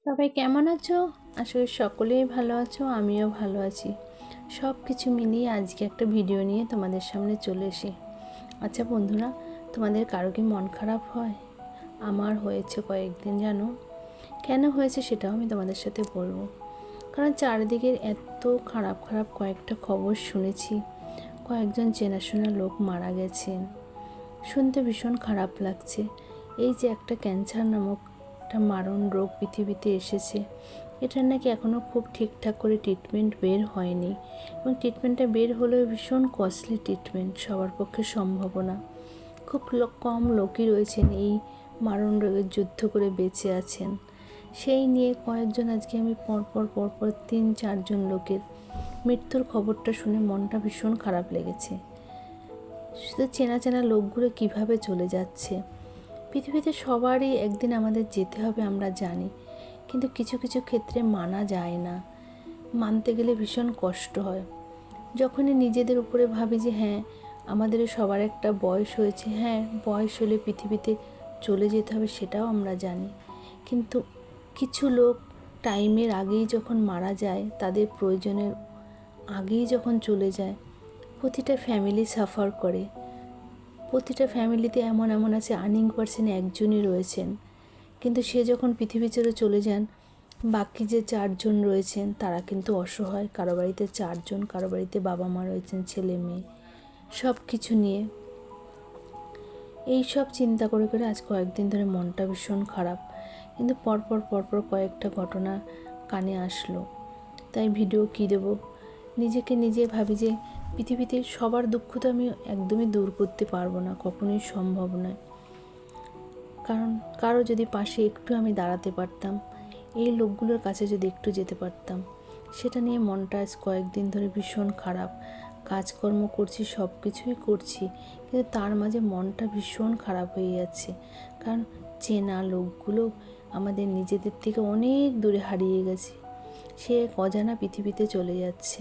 সবাই কেমন আছো? আসলে সকলেই ভালো আছো, আমিও ভালো আছি। সব কিছু মিলিয়ে আজকে একটা ভিডিও নিয়ে তোমাদের সামনে চলে এসি। আচ্ছা বন্ধুরা, তোমাদের কারো কি মন খারাপ হয়? আমার হয়েছে কয়েকদিন, জানো কেন হয়েছে সেটাও আমি তোমাদের সাথে বলবো। কারণ চারিদিকের এত খারাপ খারাপ কয়েকটা খবর শুনেছি, কয়েকজন চেনাশোনা লোক মারা গেছেন। শুনতে ভীষণ খারাপ লাগছে। এই যে একটা ক্যান্সার নামক একটা মারণ রোগ পৃথিবীতে এসেছে, এটার নাকি এখনও খুব ঠিকঠাক করে ট্রিটমেন্ট বের হয়নি, এবং ট্রিটমেন্টটা বের হলেও ভীষণ কস্টলি ট্রিটমেন্ট, সবার পক্ষে সম্ভব না। খুব কম লোকই রয়েছেন এই মারণ রোগের যুদ্ধ করে বেঁচে আছেন। সেই নিয়ে কয়েকজন আজকে আমি পরপর 3-4 লোকের মৃত্যুর খবরটা শুনে মনটা ভীষণ খারাপ লেগেছে। শুধু চেনা চেনা লোকগুলো কিভাবে চলে যাচ্ছে। পৃথিবীতে সবারই একদিন আমাদের যেতে হবে, আমরা জানি, কিন্তু কিছু কিছু ক্ষেত্রে মানা যায় না। মানতে গেলে ভীষণ কষ্ট হয়। যখনই নিজেদের উপরে ভাবি যে হ্যাঁ, আমাদের সবার একটা বয়স হয়েছে, হ্যাঁ বয়স হলে পৃথিবীতে চলে যেতে হবে, সেটাও আমরা জানি, কিন্তু কিছু লোক টাইমের আগেই যখন মারা যায়, তাদের প্রয়োজনের আগেই যখন চলে যায়, প্রতিটা ফ্যামিলি সাফার করে। প্রতিটা ফ্যামিলিতে এমন আছে আর্নিং পার্সন একজনই রয়েছেন, কিন্তু সে যখন পৃথিবী ছেড়ে চলে যান, বাকি যে 4জন রয়েছেন তারা কিন্তু অসহায়। কারো বাড়িতে 4জন, কারো বাড়িতে বাবা মা রয়েছেন, ছেলে মেয়ে, সব কিছু নিয়ে। এই সব চিন্তা করে করে আজ কয়েকদিন ধরে মনটা ভীষণ খারাপ। কিন্তু পরপর কয়েকটা ঘটনা কানে আসলো, তাই ভিডিও কী দেবো, নিজেকে নিজে ভাবি যে পৃথিবীতে সবার দুঃখ তো আমি একদমই দূর করতে পারবো না, কখনোই সম্ভব নয়। কারণ কারো যদি পাশে একটু আমি দাঁড়াতে পারতাম, এই লোকগুলোর কাছে যদি একটু যেতে পারতাম, সেটা নিয়ে মনটা আজ কয়েকদিন ধরে ভীষণ খারাপ। কাজকর্ম করছি, সব কিছুই করছি, কিন্তু তার মাঝে মনটা ভীষণ খারাপ হয়ে যাচ্ছে। কারণ চেনা লোকগুলো আমাদের নিজেদের থেকে অনেক দূরে হারিয়ে গেছে। সে এক অজানা পৃথিবীতে চলে যাচ্ছে,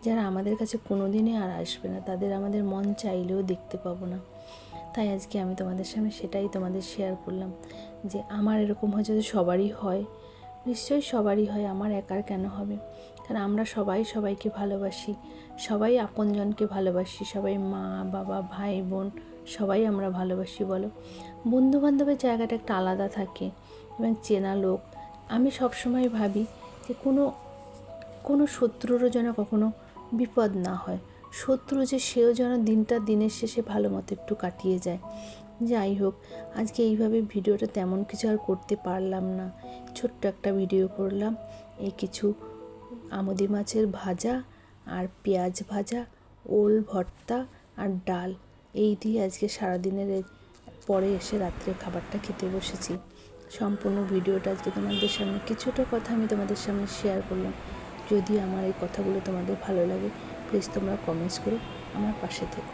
যারা আমাদের কাছে কোনো দিনই আর আসবে না, তাদের আমাদের মন চাইলেও দেখতে পাবো না। তাই আজকে আমি তোমাদের সামনে সেটাই তোমাদের শেয়ার করলাম, যে আমার এরকম হয়, যদি সবারই হয়, নিশ্চয়ই সবারই হয়, আমার একার কেন হবে? কারণ আমরা সবাই সবাইকে ভালোবাসি, সবাই আপনজনকে ভালোবাসি, সবাই মা বাবা ভাই বোন সবাই আমরা ভালোবাসি। বলো, বন্ধুবান্ধবের জায়গাটা একটা আলাদা থাকে, এবং চেনা লোক। আমি সবসময় ভাবি যে কোনো শত্রুরও যেন কখনো বিপদ না হয়। শত্রু যে সেও যেন দিনের শেষে ভালো মতো একটু কাটিয়ে যায়। যাই হোক, আজকে এইভাবে ভিডিওটা তেমন কিছু আর করতে পারলাম না, ছোট্ট একটা ভিডিও করলাম। এই কিছু আমুদি মাছের ভাজা আর পেঁয়াজ ভাজা, ওল ভর্তা আর ডাল, এই দিয়ে আজকে সারাদিনের পরে এসে রাত্রে খাবারটা খেতে বসেছি। সম্পূর্ণ ভিডিওটা আজকে তোমাদের সামনে কিছুটা কথা আমি তোমাদের সামনে শেয়ার করলাম। যদি আমার এই কথাগুলো তোমাদের ভালো লাগে, প্লিজ তোমরা কমেন্টস করে আমার পাশে থেকো।